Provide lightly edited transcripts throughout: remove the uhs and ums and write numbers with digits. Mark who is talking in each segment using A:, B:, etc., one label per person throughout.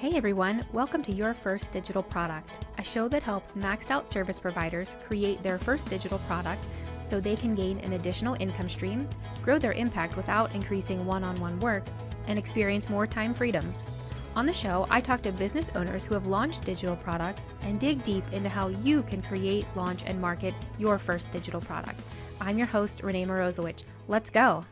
A: Hey everyone, welcome to Your First Digital Product, a show that helps maxed out service providers create their first digital product so they can gain an additional income stream, grow their impact without increasing one-on-one work, and experience more time freedom. On the show, I talk to business owners who have launched digital products and dig deep into how you can create, launch, and market your first digital product. I'm your host, Renee Morozowicz. Let's go.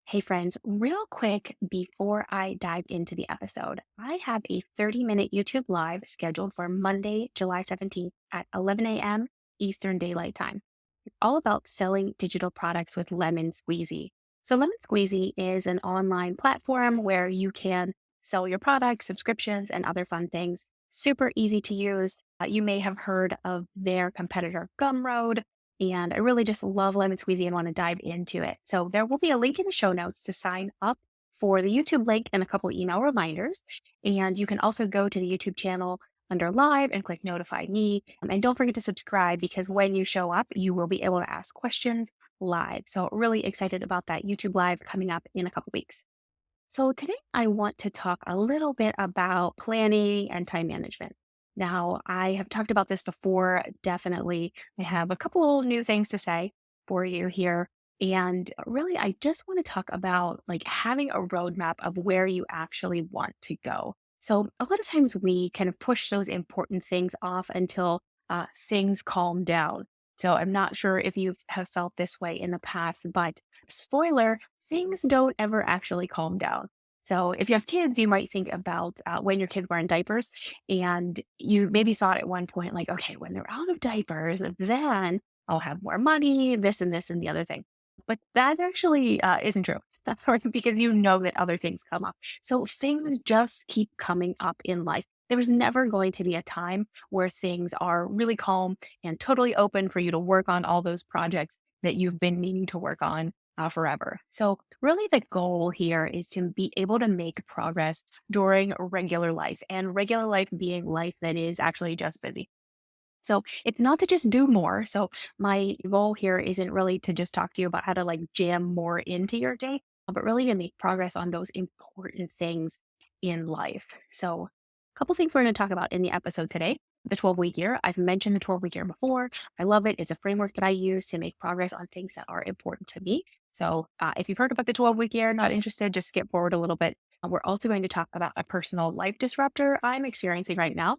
A: Hey friends, real quick before I dive into the episode, I have a 30-minute YouTube Live scheduled for Monday, July 17th at 11 a.m. Eastern Daylight Time. It's all about selling digital products with Lemon Squeezy. So Lemon Squeezy is an online platform where you can sell your products, subscriptions, and other fun things. Super easy to use. You may have heard of their competitor Gumroad. And I really just love Lemon Squeezy and want to dive into it. So there will be a link in the show notes to sign up for the YouTube link and a couple email reminders. And you can also go to the YouTube channel under live and click notify me. And don't forget to subscribe because when you show up, you will be able to ask questions live. So really excited about that YouTube live coming up in a couple weeks. So today I want to talk a little bit about planning and time management. Now, I have talked about this before. Definitely, I have a couple new things to say for you here. And really, I just want to talk about like having a roadmap of where you actually want to go. So a lot of times we kind of push those important things off until things calm down. So I'm not sure if you have felt this way in the past, but spoiler, things don't ever actually calm down. So if you have kids, you might think about when your kids were in diapers and you maybe thought at one point, like, okay, when they're out of diapers, then I'll have more money, this and this and the other thing. But that actually isn't true because you know that other things come up. So things just keep coming up in life. There's never going to be a time where things are really calm and totally open for you to work on all those projects that you've been meaning to work on forever. So really the goal here is to be able to make progress during regular life and regular life being life that is actually just busy. So it's not to just do more. So my goal here isn't really to just talk to you about how to like jam more into your day, but really to make progress on those important things in life. So a couple things we're going to talk about in the episode today. The 12-week year. I've mentioned the 12-week year before. I love it. It's a framework that I use to make progress on things that are important to me. So if you've heard about the 12-week year, not interested, just skip forward a little bit. We're also going to talk about a personal life disruptor I'm experiencing right now.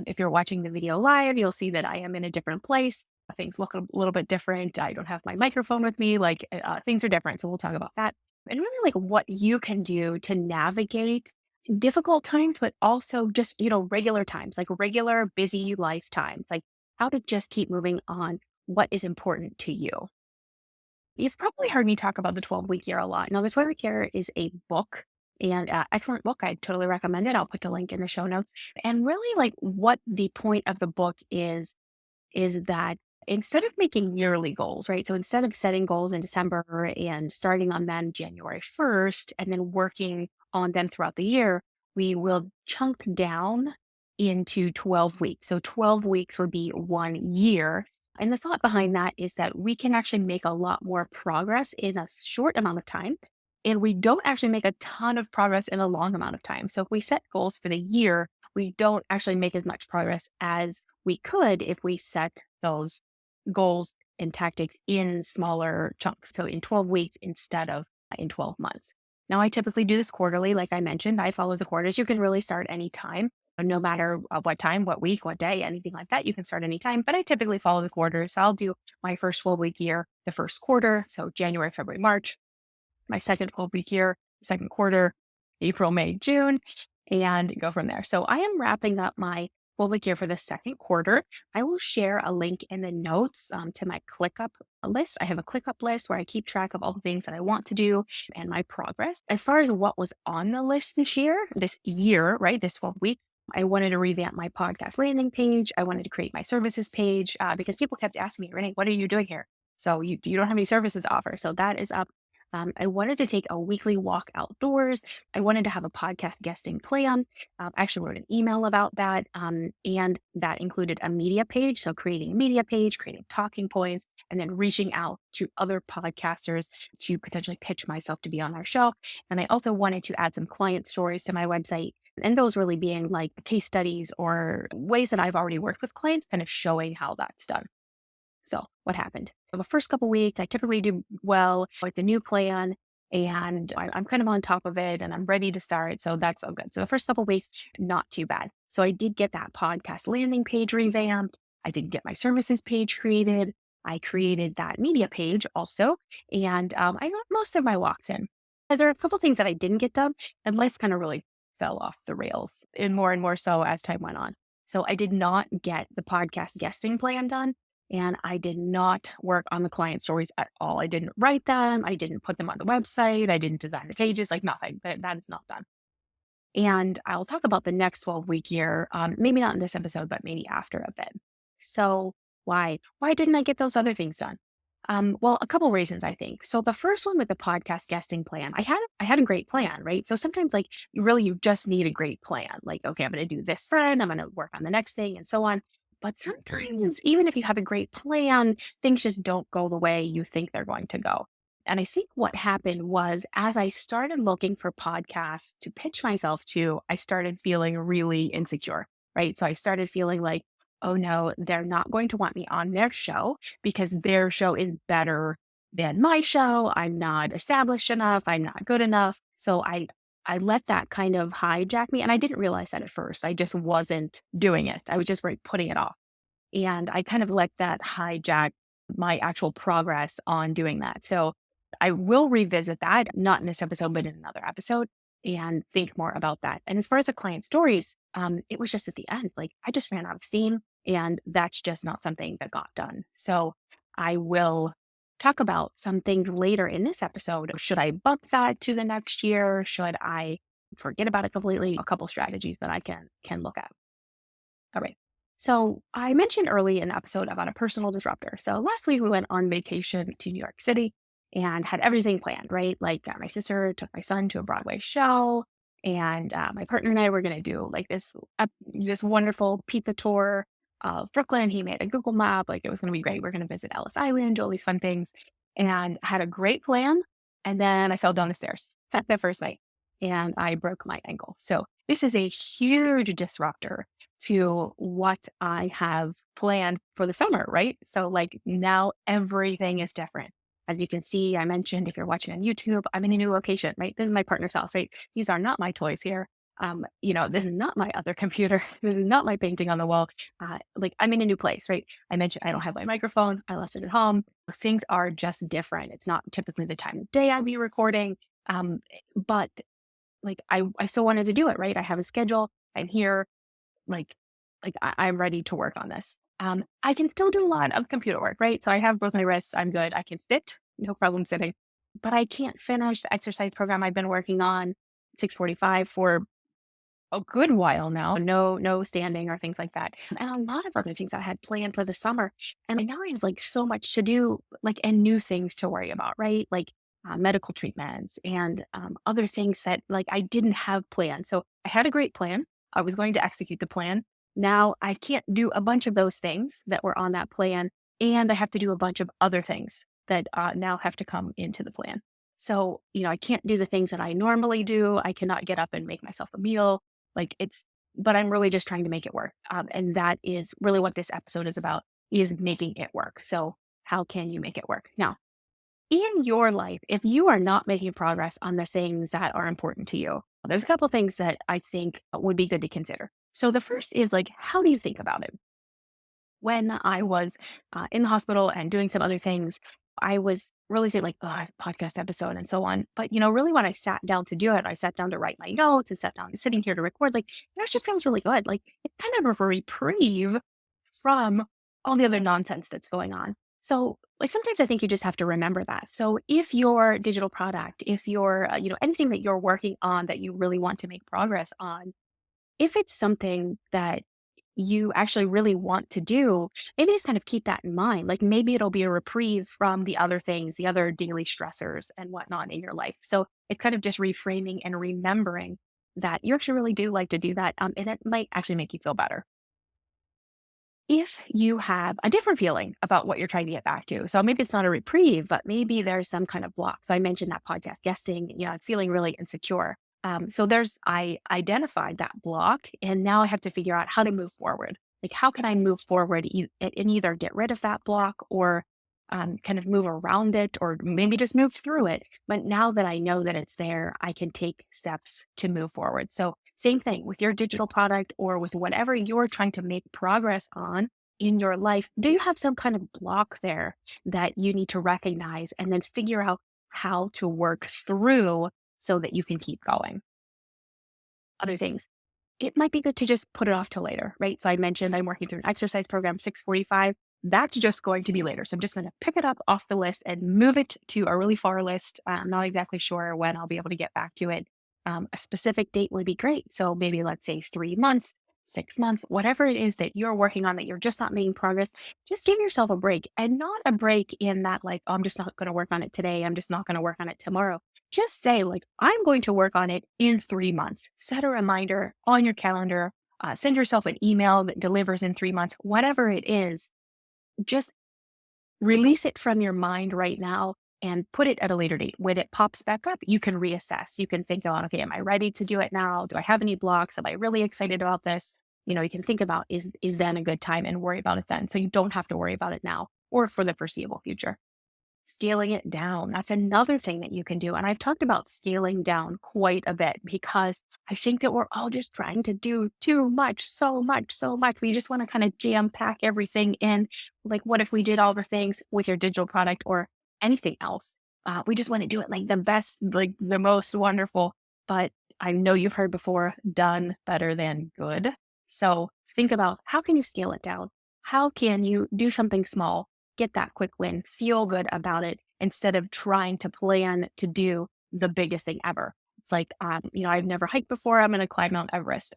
A: If you're watching the video live, you'll see that I am in a different place. Things look a little bit different. I don't have my microphone with me. Like things are different. So we'll talk about that. And really like what you can do to navigate difficult times, but also just, regular times, like regular busy life times, like how to just keep moving on what is important to you. You've probably heard me talk about the 12-week year a lot. Now, the 12-week year is a book and excellent book. I totally recommend it. I'll put the link in the show notes. And really like what the point of the book is that instead of making yearly goals, right? So instead of setting goals in December and starting on them January 1st and then working on them throughout the year, we will chunk down into 12 weeks. So 12 weeks would be 1 year. And the thought behind that is that we can actually make a lot more progress in a short amount of time. And we don't actually make a ton of progress in a long amount of time. So if we set goals for the year, we don't actually make as much progress as we could if we set those goals and tactics in smaller chunks. So in 12 weeks instead of in 12 months. Now, I typically do this quarterly. Like I mentioned, I follow the quarters. You can really start anytime, no matter what time, what week, what day, anything like that. You can start anytime, but I typically follow the quarters. So I'll do my first 12-week year, the first quarter. So January, February, March. My second 12-week year, second quarter, April, May, June, and go from there. So I am wrapping up my 12-week year for the second quarter. I will share a link in the notes to my ClickUp list. I have a ClickUp list where I keep track of all the things that I want to do and my progress. As far as what was on the list this year, right, this 12 weeks, I wanted to revamp my podcast landing page. I wanted to create my services page because people kept asking me, Renee, what are you doing here? So you don't have any services to offer. So that is up. I wanted to take a weekly walk outdoors. I wanted to have a podcast guesting plan. I actually wrote an email about that. And that included a media page. So creating a media page, creating talking points, and then reaching out to other podcasters to potentially pitch myself to be on our show. And I also wanted to add some client stories to my website
B: And those really being like case studies or ways that I've already worked with clients, kind of showing how that's done. So what happened? For the first couple weeks, I typically do well with the new plan and I'm kind of on top of it and I'm ready to start. So that's all good. So the first couple weeks, not too bad. So I did get that podcast landing page revamped. I did get my services page created. I created that media page also. And I got most of my walks in. And there are a couple things that I didn't get done and life kind of really fell off the rails and more so as time went on. So I did not get the podcast guesting plan done. And I did not work on the client stories at all. I didn't write them. I didn't put them on the website. I didn't design the pages, like nothing. That is not done. And I'll talk about the next 12-week year, maybe not in this episode, but maybe after a bit. So why didn't I get those other things done? Well, a couple reasons, I think. So the first one with the podcast guesting plan, I had a great plan, right? So sometimes like you just need a great plan. Like, okay, I'm going to do this friend, I'm going to work on the next thing and so on. But sometimes even if you have a great plan, things just don't go the way you think they're going to go. And I think what happened was as I started looking for podcasts to pitch myself to, I started feeling really insecure, right? So I started feeling like, oh no, they're not going to want me on their show because their show is better than my show. I'm not established enough. I'm not good enough. So I let that kind of hijack me. And I didn't realize that at first. I just wasn't doing it. I was just putting it off. And I kind of let that hijack my actual progress on doing that. So I will revisit that, not in this episode, but in another episode and think more about that. And as far as the client stories, it was just at the end, like I just ran out of steam and that's just not something that got done. So I will talk about some things later in this episode. Should I bump that to the next year? Should I forget about it completely? A couple strategies that I can look at. All right. So I mentioned early in the episode about a personal disruptor. So last week we went on vacation to New York City and had everything planned, right? Like my sister took my son to a Broadway show, and my partner and I were going to do like this wonderful pizza tour of Brooklyn. He made a Google map, like it was going to be great. We're going to visit Ellis Island, do all these fun things, and had a great plan. And then I fell down the stairs at the first night, and I broke my ankle. So this is a huge disruptor to what I have planned for the summer, right? So like now everything is different. As you can see, I mentioned if you're watching on YouTube, I'm in a new location, right? This is my partner's house, right? These are not my toys here. This is not my other computer. This is not my painting on the wall. Like I'm in a new place, right? I mentioned I don't have my microphone. I left it at home. Things are just different. It's not typically the time of day I'd be recording. But like I still wanted to do it, right? I have a schedule. I'm here like I'm ready to work on this. I can still do a lot of computer work, right? So I have both my wrists. I'm good. I can sit, no problem sitting, but I can't finish the exercise program I've been working on 6:45 for a good while now. No standing or things like that. And a lot of other things I had planned for the summer. And now I have like so much to do, like, and new things to worry about, right? Like medical treatments and other things that like I didn't have planned. So I had a great plan. I was going to execute the plan. Now I can't do a bunch of those things that were on that plan. And I have to do a bunch of other things that now have to come into the plan. So, I can't do the things that I normally do. I cannot get up and make myself a meal. But I'm really just trying to make it work. And that is really what this episode is about, is making it work. So how can you make it work? Now, in your life, if you are not making progress on the things that are important to you, there's a couple things that I think would be good to consider. So the first is like, how do you think about it? When I was in the hospital and doing some other things, I was really saying like, oh, it's a podcast episode and so on. But, really when I sat down to do it, I sat down to write my notes and sat down sitting here to record, like, that just sounds really good. Like it's kind of a reprieve from all the other nonsense that's going on. So like sometimes I think you just have to remember that. So if your digital product, if your, anything that you're working on that you really want to make progress on, if it's something that you actually really want to do, maybe just kind of keep that in mind. Like maybe it'll be a reprieve from the other things, the other daily stressors and whatnot in your life. So it's kind of just reframing and remembering that you actually really do like to do that. And it might actually make you feel better. If you have a different feeling about what you're trying to get back to, so maybe it's not a reprieve, but maybe there's some kind of block. So I mentioned that podcast guesting, I'm feeling really insecure. So I identified that block, and now I have to figure out how to move forward. Like, how can I move forward and either get rid of that block or kind of move around it, or maybe just move through it. But now that I know that it's there, I can take steps to move forward. So same thing with your digital product or with whatever you're trying to make progress on in your life. Do you have some kind of block there that you need to recognize and then figure out how to work through so that you can keep going? Other things, it might be good to just put it off till later, right? So I mentioned I'm working through an exercise program, 6:45. That's just going to be later. So I'm just going to pick it up off the list and move it to a really far list. I'm not exactly sure when I'll be able to get back to it. A specific date would be great. So maybe let's say 3 months, 6 months, whatever it is that you're working on that you're just not making progress, just give yourself a break, and not a break in that, like, oh, I'm just not going to work on it today. I'm just not going to work on it tomorrow. Just say, like, I'm going to work on it in 3 months. Set a reminder on your calendar, send yourself an email that delivers in 3 months, whatever it is. Just release it from your mind right now and put it at a later date. When it pops back up, you can reassess. You can think about, okay, am I ready to do it now? Do I have any blocks? Am I really excited about this? You can think about, is then a good time, and worry about it then. So you don't have to worry about it now or for the foreseeable future. Scaling it down. That's another thing that you can do. And I've talked about scaling down quite a bit because I think that we're all just trying to do too much, so much, so much. We just want to kind of jam pack everything in. Like, what if we did all the things with your digital product or anything else? We just want to do it like the best, like the most wonderful. But I know you've heard before, done better than good. So think about, how can you scale it down? How can you do something small, get that quick win, feel good about it, instead of trying to plan to do the biggest thing ever? It's like, I've never hiked before. I'm going to climb Mount Everest.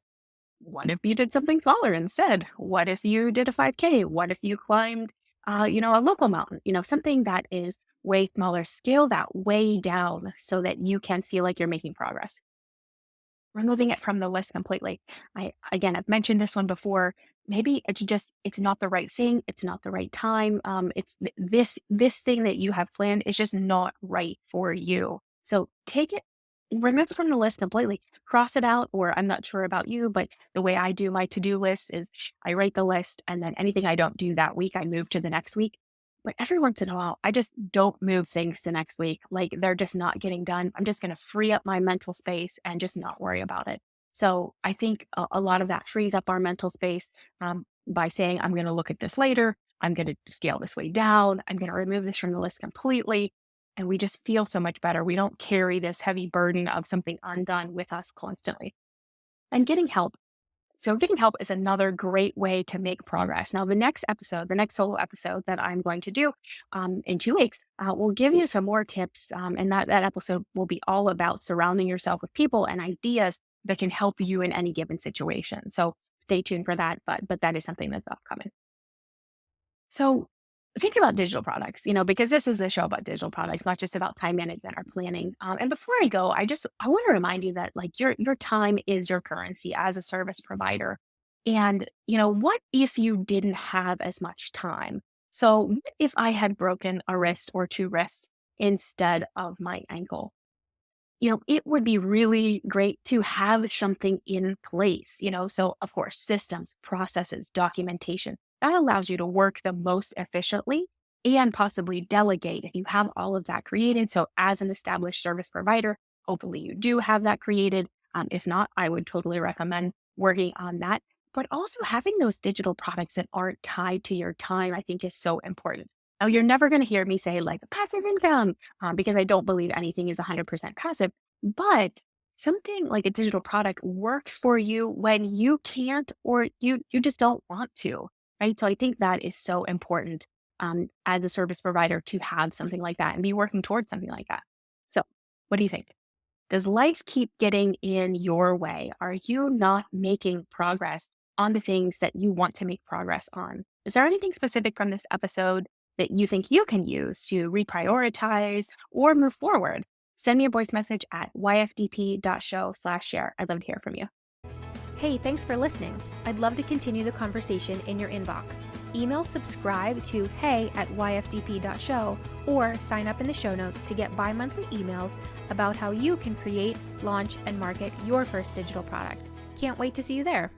B: What if you did something smaller instead? What if you did a 5K? What if you climbed, a local mountain, something that is way smaller? Scale that way down so that you can feel like you're making progress. Removing it from the list completely. I've mentioned this one before. Maybe it's not the right thing. It's not the right time. This thing that you have planned is just not right for you. So take it, remove it from the list completely, cross it out. Or, I'm not sure about you, but the way I do my to-do list is I write the list, and then anything I don't do that week, I move to the next week. But every once in a while, I just don't move things to next week. Like, they're just not getting done. I'm just going to free up my mental space and just not worry about it. So I think a lot of that frees up our mental space by saying, I'm going to look at this later. I'm going to scale this way down. I'm going to remove this from the list completely. And we just feel so much better. We don't carry this heavy burden of something undone with us constantly. And getting help. So getting help is another great way to make progress. Now, the next solo episode that I'm going to do in 2 weeks, will give you some more tips. And that episode will be all about surrounding yourself with people and ideas that can help you in any given situation. So stay tuned for that. But that is something that's upcoming. So think about digital products, because this is a show about digital products, not just about time management or planning. And before I go, I want to remind you that, like, your time is your currency as a service provider. And, what if you didn't have as much time? So what if I had broken a wrist or two wrists instead of my ankle? It would be really great to have something in place, so of course, systems, processes, documentation, that allows you to work the most efficiently and possibly delegate if you have all of that created. So as an established service provider, hopefully you do have that created. If not, I would totally recommend working on that. But also having those digital products that aren't tied to your time, I think, is so important. Now, you're never going to hear me say, like, passive income, because I don't believe anything is 100% passive. But something like a digital product works for you when you can't, or you just don't want to, right? So I think that is so important as a service provider to have something like that and be working towards something like that. So what do you think? Does life keep getting in your way? Are you not making progress on the things that you want to make progress on? Is there anything specific from this episode that you think you can use to reprioritize or move forward? Send me a voice message at yfdp.show/share. I'd love to hear from you.
A: Hey, thanks for listening. I'd love to continue the conversation in your inbox. Email subscribe to hey@yfdp.show or sign up in the show notes to get bi-monthly emails about how you can create, launch, and market your first digital product. Can't wait to see you there.